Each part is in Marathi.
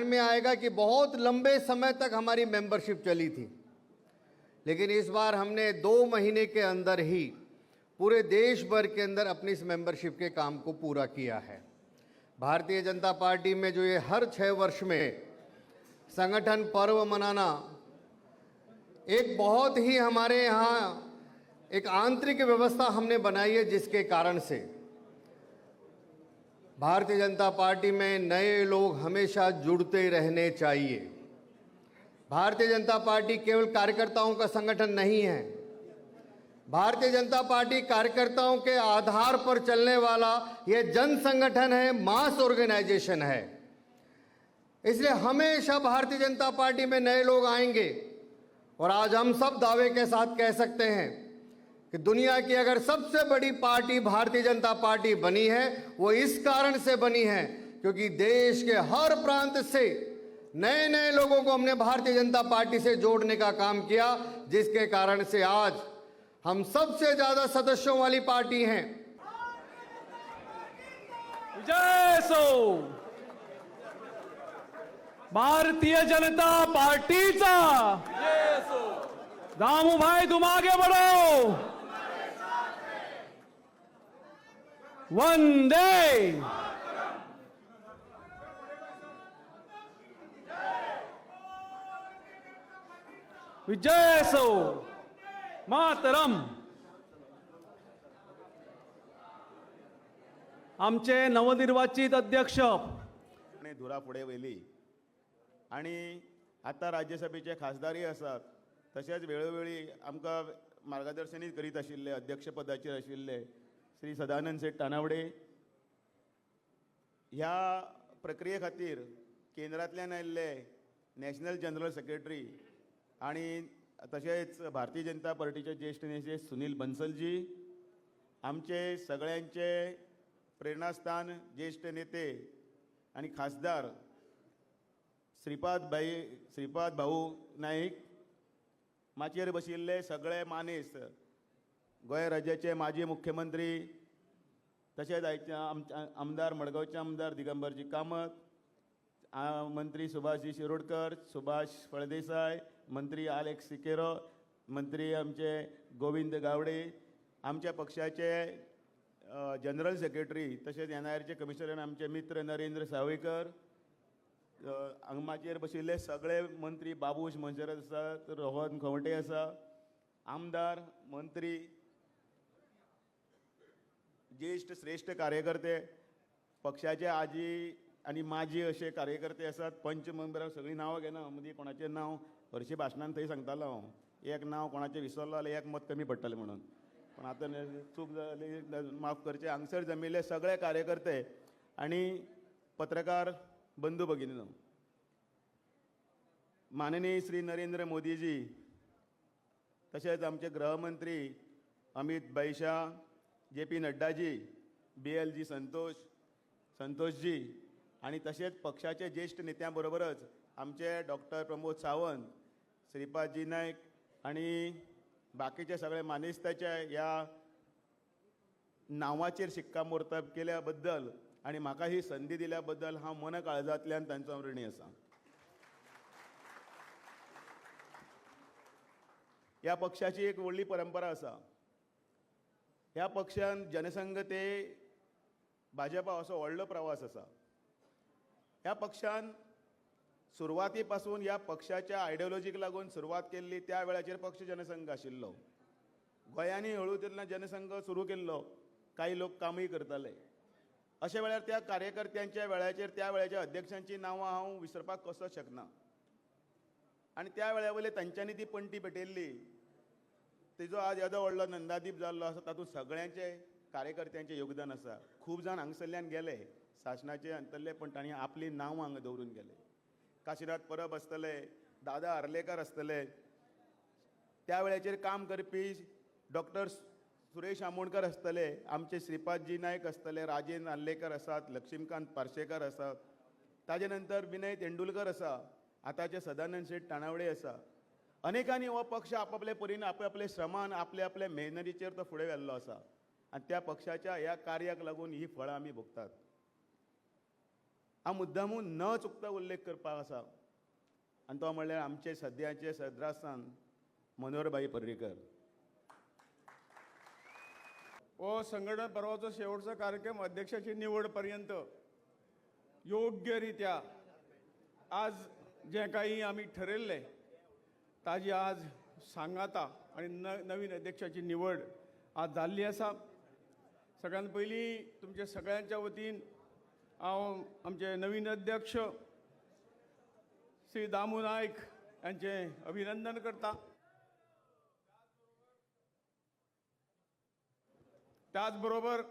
में आएगा कि बहुत लंबे समय तक हमारी मेंबरशिप चली थी, लेकिन इस बार हमने 2 महीने के अंदर ही पूरे देश भर के अंदर अपनी इस मेंबरशिप के काम को पूरा किया है। भारतीय जनता पार्टी में जो ये हर 6 वर्ष में संगठन पर्व मनाना एक बहुत ही हमारे यहाँ एक आंतरिक व्यवस्था हमने बनाई है, जिसके कारण से भारतीय जनता पार्टी में नए लोग हमेशा जुड़ते रहने चाहिए। भारतीय जनता पार्टी केवल कार्यकर्ताओं का संगठन नहीं है। भारतीय जनता पार्टी कार्यकर्ताओं के आधार पर चलने वाला यह जन संगठन है, मास ऑर्गेनाइजेशन है। इसलिए हमेशा भारतीय जनता पार्टी में नए लोग आएंगे और आज हम सब दावे के साथ कह सकते हैं कि दुनिया की अगर सबसे बड़ी पार्टी भारतीय जनता पार्टी बनी है, वो इस कारण से बनी है क्योंकि देश के हर प्रांत से नए नए लोगों को हमने भारतीय जनता पार्टी से जोड़ने का काम किया, जिसके कारण से आज हम सबसे ज्यादा सदस्यों वाली पार्टी हैं। जय सो भारतीय जनता पार्टीचा दामू भाई, तुम आगे बढ़ो। वंदे विजय सो मातरम। आमचे नवनिर्वाचित अध्यक्ष आणि धुरा फुडें वयली आणि आता राज्यसभेचे खासदारय आसात, तशेंच वेळोवेळी आमकां मार्गदर्शनय करीत आशिल्ले अध्यक्षपदाचेर आशिल्ले श्री सदानंद शेट तानावडे ह्या प्रक्रिये खातीर केंद्रांतल्यान आयिल्ले नॅशनल जनरल सेक्रेटरी आणि तशेंच भारतीय जनता पार्टीचे ज्येष्ठ नेते सुनील बन्सलजी, आमचे सगळ्यांचे प्रेरणास्थान ज्येष्ठ नेते आणि खासदार श्रीपाद भाऊ नाईक, माचयेर बशिल्ले सगळे मानेस्त, गोंय राज्याचे माजी मुख्यमंत्री, तशेंच आयचे आमदार मडगांवचे आमदार दिगंबरजी कामत, मंत्री सुभाषजी शिरोडकर, सुभाष फळदेसाय, मंत्री आलेक्स सिकेरो, मंत्री आमचे गोविंद गावडे, आमच्या पक्षाचे जनरल सेक्रेटरी तशेंच NIRचे कमिशनर आमचे मित्र नरेंद्र सावयकर, हांगाचेर बशिल्ले सगळे मंत्री बाबूश मंजरत आसा, रोहन खंवटे आसा, आमदार, मंत्री, ज्येष्ठ श्रेष्ठ कार्यकर्ते, पक्षाचे आजी आणि माजी असे कार्यकर्ते आसात, पंच मेंबरां सगळीं नांवां घेना, मदीं कोणाचें नांव हरशी भाशणांत थंय सांगतालो हांव, एक नांव कोणाचें विसरलो जाल्यार एक मत कमी पडटलें म्हणून, पण आतां चूक जाली माफ करचें। हांगसर जमिल्ले सगळे कार्यकर्ते आणि पत्रकार बंधू भगिनीनो, माननीय श्री नरेंद्र मोदीजी, तशेंच आमचे गृहमंत्री अमित भाई शाह, JP नड्डाजी, BLG संतोषजी आणि तशेंच पक्षाचे ज्येष्ठ नेत्यां बरोबरच आमचे डॉक्टर प्रमोद सावंत, श्रीपादजी नायक आणि बाकीचे सगळे मानेस्ताच्या ह्या नांवाचेर शिक्कामोर्तब केल्या बद्दल आणि म्हाका ही संधी दिल्या बद्दल हांव मन काळजांतल्यान तांचो ऋणी आसा। ह्या पक्षाची एक व्हडली परंपरा आसा। ह्या पक्षान जनसंघ ते भाजपा असो व्हडलो प्रवास आसा। ह्या पक्षान सुरवाती पासून ह्या पक्षाच्या आयडियोलॉजीक लागून सुरवात केल्ली, त्या वेळाचेर पक्ष जनसंघ आशिल्लो। गोंयांनी हळू तेन्ना जनसंघ सुरू केल्लो, काही लोक कामय करताले। अशा वेळार त्या कार्यकर्त्यांच्या वेळाचेर त्या वेळाच्या अध्यक्षांची नांवां हांव विसरपाक कसोच शकना आणि त्या वेळा वयले तांच्यांनी ती पणटी पेटयल्ली, तेजो आज येदो व्हडलो नंदादीप जाल्लो आसा, तातूंत सगळ्यांचे कार्यकर्त्यांचें योगदान आसा। खूब जाण हांगसरल्यान गेले, शासनाचे अंतरले, पण तांणी आपली नांवां हांगा दवरून गेले। काशिनाथ परब आसतले, दादा हर्लेकर आसतले, त्या वेळाचेर काम करपी डॉक्टर सुरेश आमोणकर आसतले, आमचे श्रीपादजी नायक आसतले, राजेंद्र नार्लेकर आसात, लक्ष्मीकांत पार्सेकर आसात, ताजे नंतर विनय तेंडुलकर आसा, आतांचे सदानंद शेट तानावडे आसा। अनेकांनी हो पक्ष आपापले परीन आपले श्रमान आपले मेहनतीचेर तो फुडें व्हेल्लो आसा आणि त्या पक्षाच्या ह्या कार्याक लागून ही फळां आमी भोगतात। हा मुद्दामून न चुकता उल्लेख करपाक आसा आनी तो म्हणल्यार आमचे सद्याचे सद्रास्थान मनोहरभाई पर्रीकर. हो संघटन पर्वाचो शेवटचो कार्यक्रम अध्यक्षाची निवड पर्यंत योग्य रित्या आज जे काही आम्ही ठरयल्लें ताजी आज सांगाता आणि नवीन अध्यक्षाची निवड आज जाल्ली आसा. सगळ्यात पयलीं तुमच्या सगळ्यांच्या वतीन हांव आमचे नवीन अध्यक्ष श्री दामू नायक यांचे अभिनंदन करता. त्याच बरोबर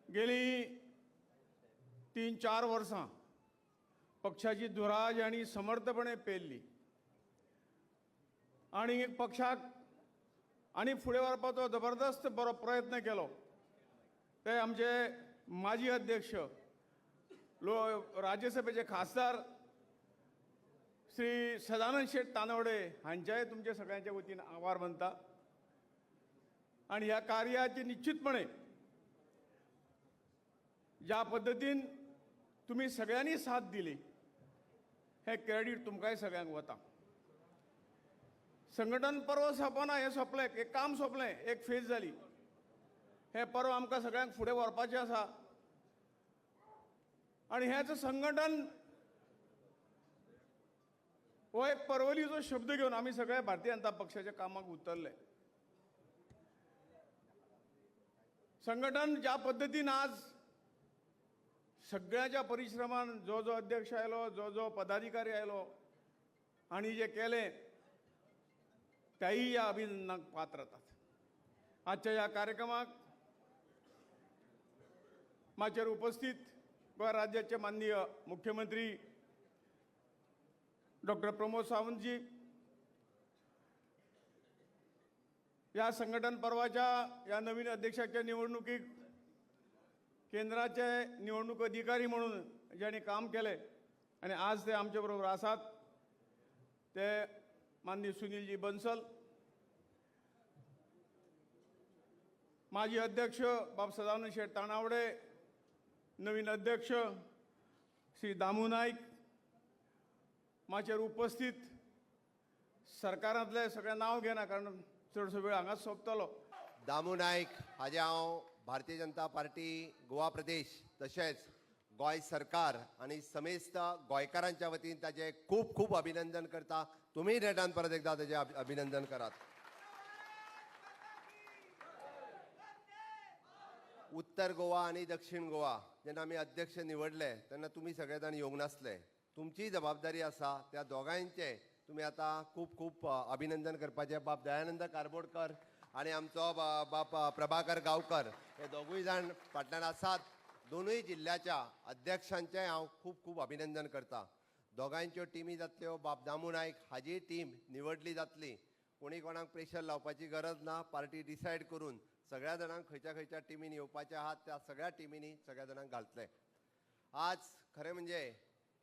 गेली 3-4 वर्सां पक्षाची धुराज आणि समर्थपणे पेल्ली आणि पक्षाक आणि फुडें व्हरपाचो जबरदस्त बरो प्रयत्न केलो. ते आमचे माजी अध्यक्ष राज्यसभेचे खासदार श्री सदानंद शेठ तानवडे हांच्याय तुमचे सगळ्यांच्या वतीन आभार मानता. आणि ह्या कार्याची निश्चितपणे ज्या पद्धतीन तुम्ही सगळ्यांनी साथ दिली हे क्रेडिट तुमकांय सगळ्यांक वता. संघटन पर्व सोंपना हें सोंपलें, एक काम सोंपलें, एक फेज जाली. हे पर्व आमकां सगळ्यांक फुडें व्हरपाचें आसा आणि हेच संघटन हो एक पर्वलीचो शब्द घेवन आमी सगळे भारतीय जनता पक्षाच्या कामाक उतरले. संघटन ज्या पद्धतीन आज सगळ्याच्या परिश्रमान जो अध्यक्ष आयलो, जो पदाधिकारी आयलो आणि जे केले त्याही या अभिनंदनाक पात्र जातात. आजच्या या कार्यक्रमाक माचेर उपस्थित गोंय राज्याचे माननीय मुख्यमंत्री डॉक्टर प्रमोद सावंतजी, या संघटन पर्वाच्या या नवीन अध्यक्षाच्या निवडणुकीक केंद्राचे निवडणूक अधिकारी म्हणून ज्यांनी काम केले आणि आज ते आमच्या बरोबर आसात ते माननीय सुनीलजी बन्सल, माजी अध्यक्ष बाब सदानंद शेठ तानावडे, नवीन अध्यक्ष श्री दामू नाईक, माचेर उपस्थित सरकारांतले सगळे नांव घेना कारण चडसो वेळ हांगाच सोंपतलो. दामू नायक हाजे हांव भारतीय जनता पार्टी गोवा प्रदेश तशेंच गोंय सरकार आनी समेस्त गोंयकारांच्या वतीन ताजें खूब खूब अभिनंदन करता. तुमी नेटान परत एकदा ताजें अभिनंदन करात. उत्तर गोवा आनी दक्षिण गोवा जेन्ना आमी अध्यक्ष निवडले तेन्ना तुमी सगळे जाण येवंक नासले. तुमची जबाबदारी आसा त्या दोगांयचे तुमी आतां खूब खूब अभिनंदन करपाचे. बाब दयानंद कारबोडकर आनी आमचो बाप प्रभाकर गांवकर हे दोगूय जाण फाटल्यान आसात. दोनूय जिल्ल्याच्या अध्यक्षांचे हांव खूब खूब अभिनंदन करता. दोगांयच्यो टिमी जातल्यो. बाब दामू नायक हाजी टीम निवडली जातली. कोणी कोणाक प्रेशर लावपाची गरज ना. पार्टी डिसायड करून सगळ्या जाणांक खंयच्या टिमीन येवपाचे आहात त्या सगळ्या टिमींनी सगळ्या जाणांक घालतले. आज खरें म्हणजे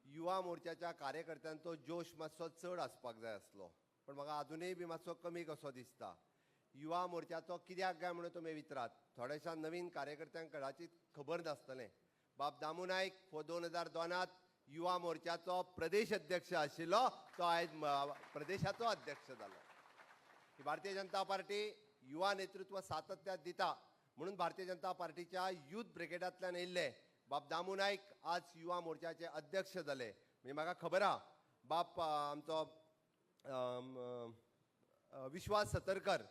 युवा मोर्चाच्या कार्यकर्त्यांचो जोश मातसो चड आसपाक जाय आसलो, पण म्हाका अजुनूय बी मातसो कमी कसो दिसता. युवा मोर्चाचो कित्याक काय म्हणून तुमी विचारात. थोड्याशा नवीन कार्यकर्त्यांक कदाचित खबर नासतलें. बाब दामू नायक हो 2002 युवा मोर्चाचो प्रदेश अध्यक्ष आशिल्लो. तो आयज प्रदेशाचो अध्यक्ष जालो. भारतीय जनता पार्टी युवा नेतृत्व सातत्यात दिता म्हणून भारतीय जनता पार्टीच्या युथ ब्रिगेडांतल्यान येयल्ले बाब दामू नायक आज युवा मोर्चाचे अध्यक्ष जाले. म्हणजे म्हाका खबर आहा बाप आमचो विश्वास सतरकर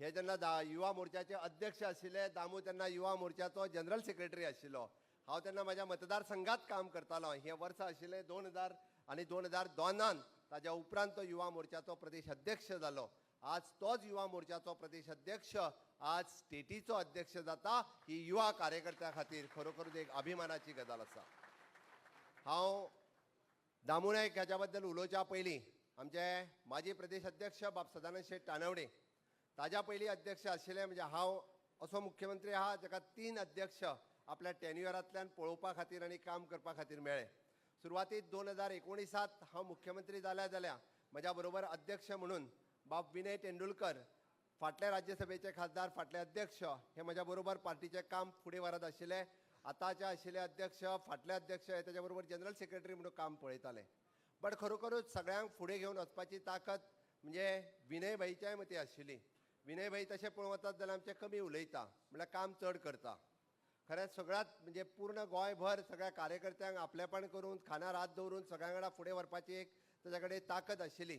हे जेन्ना युवा मोर्चाचे अध्यक्ष आशिल्ले, दामू तेन्ना युवा मोर्चाचो जनरल सेक्रेटरी आशिल्लो. हांव तेन्ना म्हाज्या मतदारसंघात काम करतालो. हे वर्स आशिल्लें 2000 आनी 2002 ताज्या उपरांत तो युवा मोर्चाचो प्रदेश अध्यक्ष जालो. आज तोच युवा मोर्चाचो प्रदेश अध्यक्ष आज स्टेटीचो अध्यक्ष जाता. ही युवा कार्यकर्त्यां खातीर खरोखरूच एक अभिमानाची गजाल आसा. हांव दामू नायक ह्याच्या बद्दल उलोवच्या पयलीं आमचे माजी प्रदेश अध्यक्ष बाब सदानंद शेठ तानवडे ताज्या पयलीं अध्यक्ष आशिल्ले. म्हणजे हांव असो मुख्यमंत्री आहा जाका 3 अध्यक्ष आपल्या टेन्युअरांतल्यान पळोवपा खातीर आनी काम करपा खातीर मेळ्ळे. सुरवातीक 2019 हांव मुख्यमंत्री जाल्या म्हज्या बरोबर अध्यक्ष म्हणून बाब विनय तेंडुलकर, फाटले राज्यसभेचे खासदार, फाटले अध्यक्ष हे म्हज्या बरोबर पार्टीचे काम फुडें व्हरत आशिल्ले. आताचे आशिल्ले अध्यक्ष फाटले अध्यक्ष त्याच्या बरोबर जनरल सेक्रेटरी म्हणून काम पळयताले बट खरोखरूच सगळ्यांक फुडें घेवन वचपाची ताकद म्हणजे विनय भाईच्याय मती आशिल्ली. विनय भाई तशें पळोवंक वतात जाल्यार आमचे कमी उलयता म्हळ्यार काम चड करता. खरें सगळ्यात म्हणजे पूर्ण गोंयभर सगळ्या कार्यकर्त्यांक आपलेपण करून खानार हात दवरून सगळ्यां वांगडा फुडें व्हरपाची एक ताचे कडेन ताकद आशिल्ली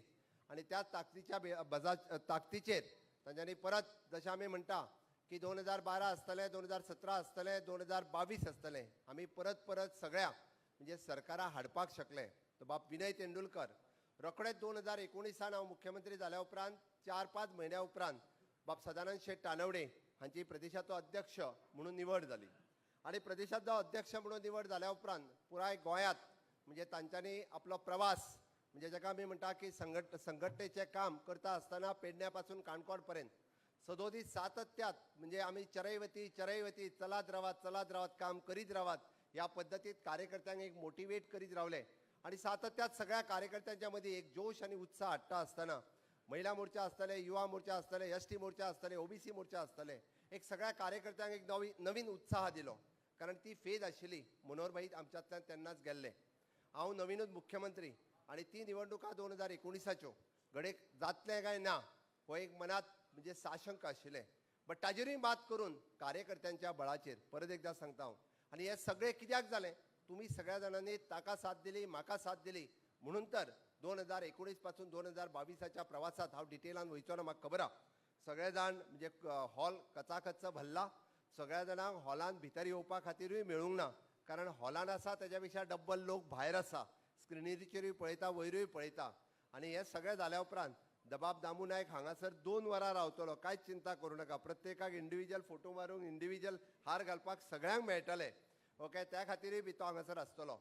आनी त्या ताकदीच्या ताकदीचेर तांच्यांनी परत जशें आमी म्हणटा की 2012 आसतलें 2017 आसतलें 2022 आसतलें आमी परत परत सगळ्या म्हणजे सरकारा हाडपाक शकले. तो बाब विनय तेंडुलकर रोखडेच 2019 हांव मुख्यमंत्री जाल्या उपरांत 4-5 म्हयन्या उपरांत बाब सदानंद शेट तानवडे हांची प्रदेशाचो अध्यक्ष म्हणून निवड जाली आनी प्रदेशाचो अध्यक्ष म्हणून निवड जाल्या उपरांत पुराय गोंयांत म्हणजे तांच्यांनी आपलो प्रवास म्हणजे जाका आमी म्हणटा की संघटनेचें काम करता आसतना पेडण्या पासून काणकोण पर्यंत सदोदीस सातत्यात म्हणजे आमी चरैवती चलात रावात काम करीत रावात ह्या पद्दतीत कार्यकर्त्यांक एक मोटिवेट करीत रावले आनी सातत्यात सगळ्या कार्यकर्त्यांच्या मदीं एक जोश आनी उत्साह हाडटा आसतना महिला मोर्चा आसतले युवा मोर्चा आसतले एसटी मोर्चा आसतले ओबीसी मोर्चा आसतले एक सगळ्या कार्यकर्त्यांक एक नवीन उत्साह दिलो कारण ती फेज आशिल्ली. मनोहर भाई आमच्यांतल्यान तेन्नाच गेल्ले. हांव नवीनच मुख्यमंत्री आनी ती निवडणुका 2019च्यो घडये जातले काय ना हो एक मनात म्हणजे साशंक आशिल्लें बट ताजेरूय बात करून कार्यकर्त्यांच्या बळाचेर परत एकदा सांगता हांव आनी हे सगळें कित्याक जालें तुमी सगळ्या जाणांनी ताका साथ दिली म्हाका साथ दिली म्हणून तर 2019 पासून 2022च्या प्रवासात हांव डिटेलान वयचो ना म्हाका खबर आहा. सगळे जाण म्हणजे हॉल कचाकच भरला सगळ्या जाणांक हॉलांत भितर येवपा खातीरूय मेळूंक ना कारण हॉलान आसा तेज्या पेक्षा डब्बल लोक भायर आसा स्क्रिनीचेरूय पळयता वयरूय पळयता आनी हे सगळें जाल्या उपरांत दबाब दामू नायक हांगासर 2 वरां रावतलो कांयच चिंता करूं नाका. प्रत्येकाक इंडिविज्युअल फोटो मारूंक इंडिविज्युअल हार घालपाक सगळ्यांक मेळटले ओके त्या खातीरूय बी तो हांगासर आसतलो.